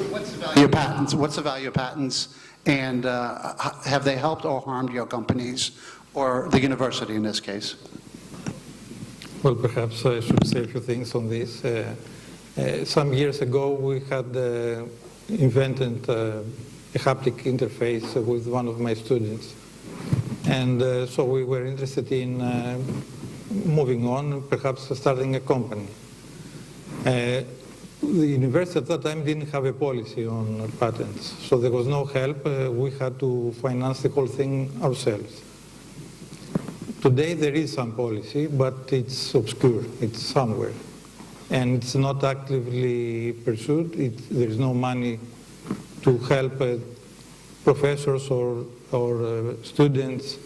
What's the value of patents? What's the value of patents? And have they helped or harmed your companies or the university in this case? Well, perhaps I should say a few things on this. Some years ago, we had invented a haptic interface with one of my students. And so we were interested in moving on, perhaps starting a company. The university at that time didn't have a policy on patents, so there was no help. We had to finance the whole thing ourselves. Today there is some policy, but it's obscure, it's somewhere. And it's not actively pursued. There is no money to help professors or students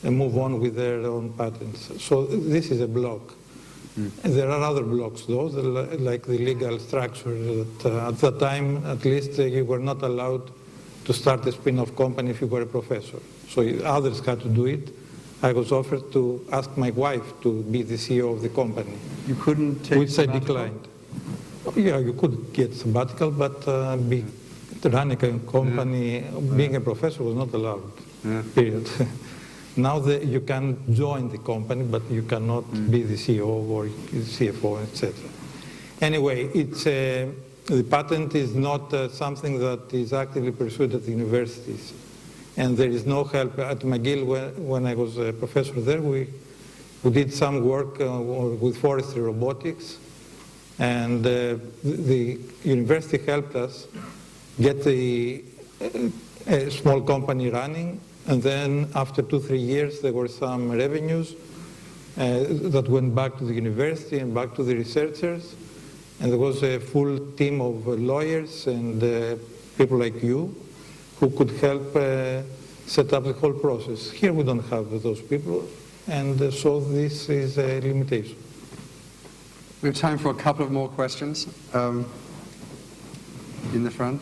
move on with their own patents. So this is a block. There are other blocks, though, like the legal structure that at that time, at least, you were not allowed to start a spin-off company if you were a professor. So others had to do it. I was offered to ask my wife to be the CEO of the company. You couldn't take which I declined. Yeah, you could get sabbatical, but running a company, being a professor was not allowed, period. Now you can join the company, but you cannot be the CEO or CFO, etc. Anyway, the patent is not something that is actively pursued at the universities. And there is no help. At McGill, when I was a professor there, we did some work with forestry robotics. And the university helped us get a small company running. And then after 2-3 years, there were some revenues that went back to the university and back to the researchers. And there was a full team of lawyers and people like you who could help set up the whole process. Here we don't have those people, and so this is a limitation. We have time for a couple of more questions. In the front.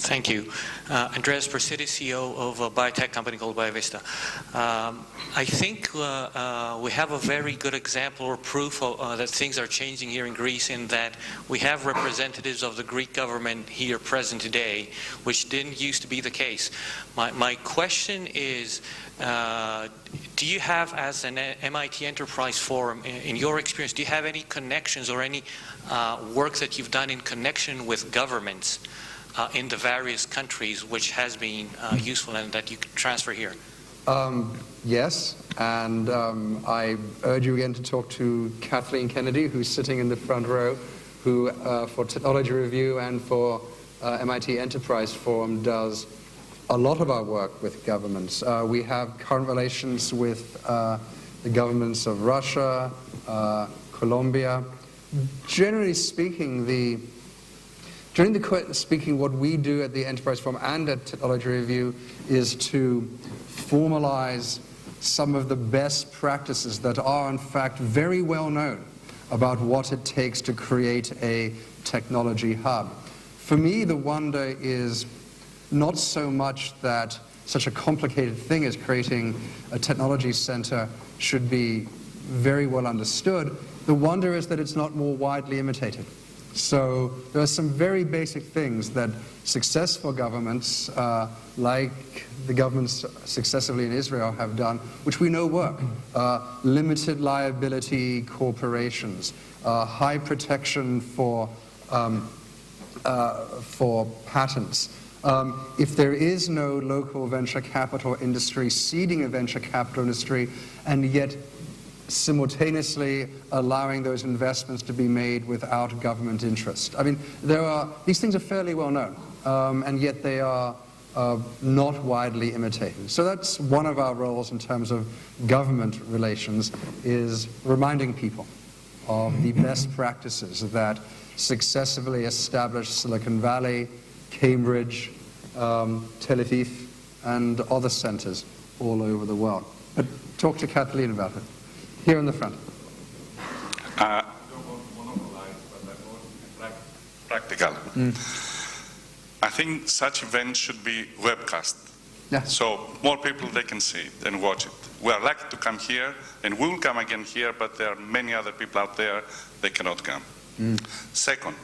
Thank you. Andreas Persidis, CEO of a biotech company called BioVista. I think we have a very good example or proof that things are changing here in Greece, in that we have representatives of the Greek government here present today, which didn't used to be the case. My question is, do you have, as an MIT Enterprise Forum, in your experience, do you have any connections or any work that you've done in connection with governments in the various countries, which has been useful and that you could transfer here? Yes, and I urge you again to talk to Kathleen Kennedy, who's sitting in the front row, who for Technology Review and for MIT Enterprise Forum does a lot of our work with governments. We have current relations with the governments of Russia, Colombia. Generally speaking, what we do at the Enterprise Forum and at Technology Review is to formalize some of the best practices that are, in fact, very well known about what it takes to create a technology hub. For me, the wonder is not so much that such a complicated thing as creating a technology center should be very well understood. The wonder is that it's not more widely imitated. So there are some very basic things that successful governments, like the governments successively in Israel, have done, which we know work. Limited liability corporations, high protection for patents. If there is no local venture capital industry seeding a venture capital industry, and yet simultaneously allowing those investments to be made without government interest. I mean, these things are fairly well known, and yet they are not widely imitated. So that's one of our roles in terms of government relations, is reminding people of the best practices that successively established Silicon Valley, Cambridge, Tel Aviv, and other centers all over the world. But talk to Kathleen about it. Here in the front. I don't want to monopolize, but I want practical. I think such events should be webcast. Yeah. So more people, they can see it and watch it. We are lucky to come here, and we will come again here, but there are many other people out there, they cannot come. Second,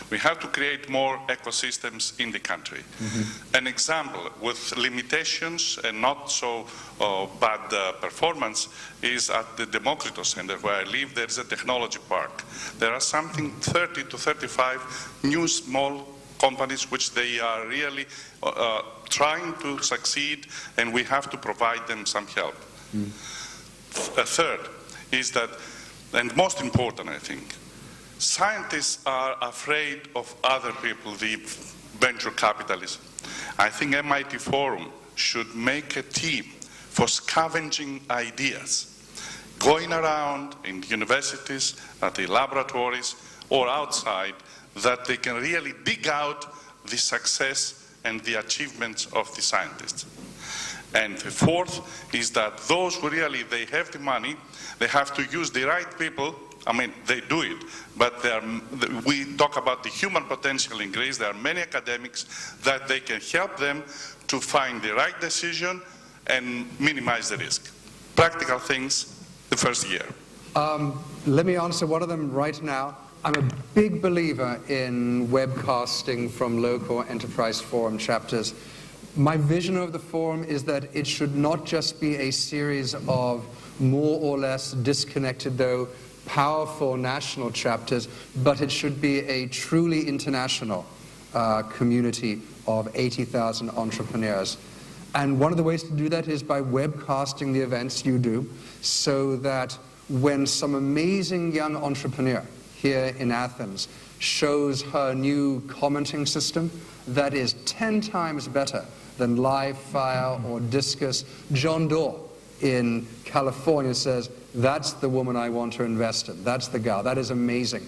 we have to create more ecosystems in the country. An example with limitations and not so bad performance is at the Democritos Center where I live. There is a technology park. There are something 30 to 35 new small companies which they are really trying to succeed, and we have to provide them some help. A third is that, and most important I think, scientists are afraid of other people, the venture capitalists. I think MIT Forum should make a team for scavenging ideas, going around in universities, at the laboratories, or outside, that they can really dig out the success and the achievements of the scientists. And the fourth is that those who really, they have the money, they have to use the right people. I mean, they do it, but we talk about the human potential in Greece. There are many academics that they can help them to find the right decision and minimize the risk. Practical things the first year. Let me answer one of them right now. I'm a big believer in webcasting from local enterprise forum chapters. My vision of the forum is that it should not just be a series of more or less disconnected, though powerful national chapters, but it should be a truly international community of 80,000 entrepreneurs. And one of the ways to do that is by webcasting the events you do, so that when some amazing young entrepreneur here in Athens shows her new commenting system that is 10 times better than Livefire or Discus, John Doerr in California says, that's the woman I want to invest in. That's the gal. That is amazing.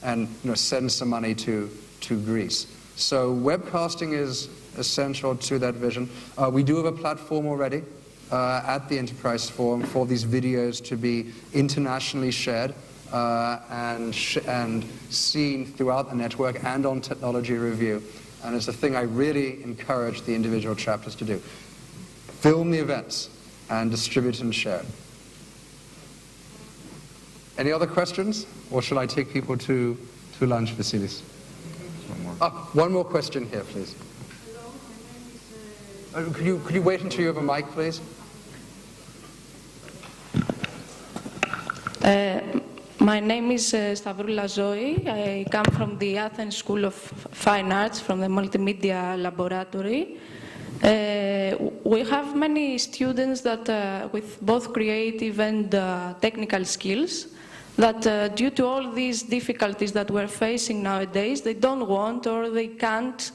And send some money to Greece. So webcasting is essential to that vision. We do have a platform already at the Enterprise Forum for these videos to be internationally shared and seen throughout the network and on Technology Review. And it's a thing I really encourage the individual chapters to do. Film the events and distribute and share. Any other questions? Or shall I take people to lunch, Vasilis? One more question here, please. Could you wait until you have a mic, please? My name is Stavroula Zoe. I come from the Athens School of Fine Arts, from the Multimedia Laboratory. We have many students that with both creative and technical skills that due to all these difficulties that we're facing nowadays, they don't want or they can't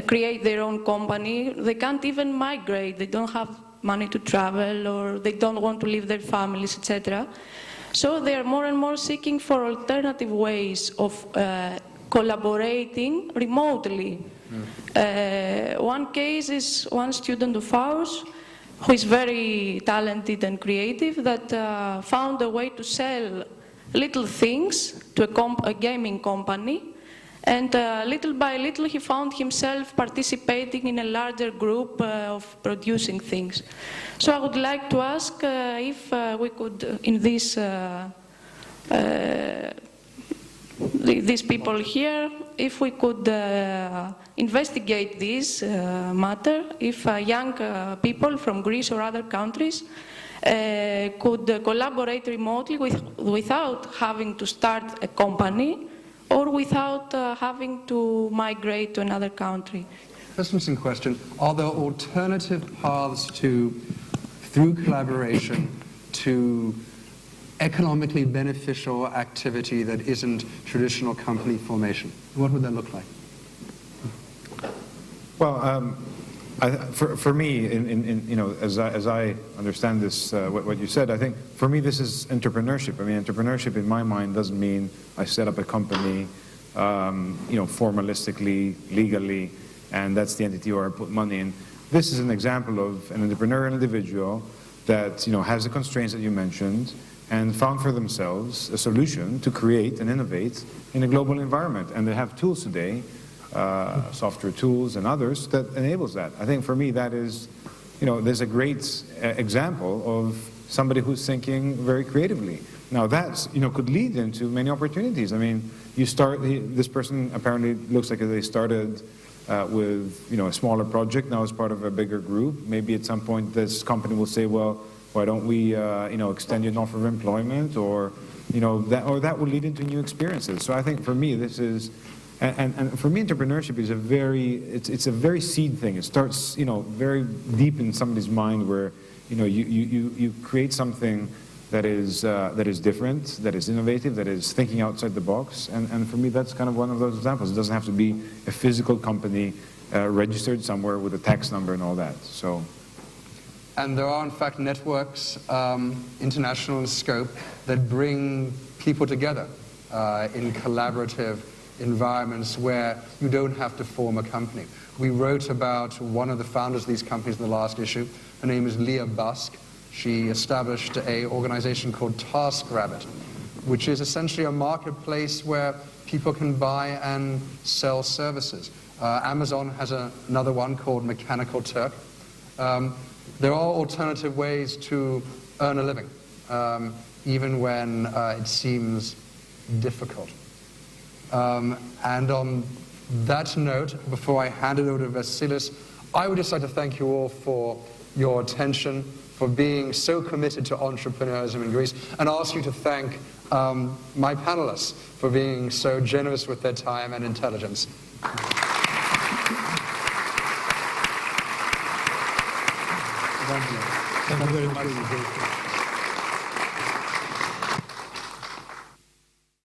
create their own company. They can't even migrate. They don't have money to travel, or they don't want to leave their families, etc. So they are more and more seeking for alternative ways of collaborating remotely. One case is one student of ours who is very talented and creative that found a way to sell little things to a gaming company, and little by little he found himself participating in a larger group of producing things. So I would like to ask if we could, in this these people here, if we could investigate this matter, if young people from Greece or other countries could collaborate remotely without having to start a company or without having to migrate to another country. That's an interesting question. Are there alternative paths through collaboration, to economically beneficial activity that isn't traditional company formation? What would that look like? Well, for me, as I understand this, what you said, I think for me this is entrepreneurship. I mean, entrepreneurship in my mind doesn't mean I set up a company, formalistically, legally, and that's the entity where I put money in. This is an example of an entrepreneurial individual that has the constraints that you mentioned and found for themselves a solution to create and innovate in a global environment. And they have tools today, software tools and others, that enables that. I think for me that is, there's a great example of somebody who's thinking very creatively. Now that, could lead into many opportunities. I mean, this person apparently looks like they started with, a smaller project, now as part of a bigger group. Maybe at some point this company will say, well, why don't we, extend you an offer of employment, or, that will lead into new experiences. So I think for me this is, and for me entrepreneurship is it's a very seed thing. It starts, very deep in somebody's mind where, you create something that is different, that is innovative, that is thinking outside the box. And for me that's kind of one of those examples. It doesn't have to be a physical company registered somewhere with a tax number and all that. So. And there are, in fact, networks, international in scope, that bring people together in collaborative environments where you don't have to form a company. We wrote about one of the founders of these companies in the last issue. Her name is Leah Busk. She established an organization called TaskRabbit, which is essentially a marketplace where people can buy and sell services. Amazon has another one called Mechanical Turk. There are alternative ways to earn a living, even when it seems difficult. And on that note, before I hand it over to Vasilis, I would just like to thank you all for your attention, for being so committed to entrepreneurship in Greece, and ask you to thank my panelists for being so generous with their time and intelligence. Thank you very much.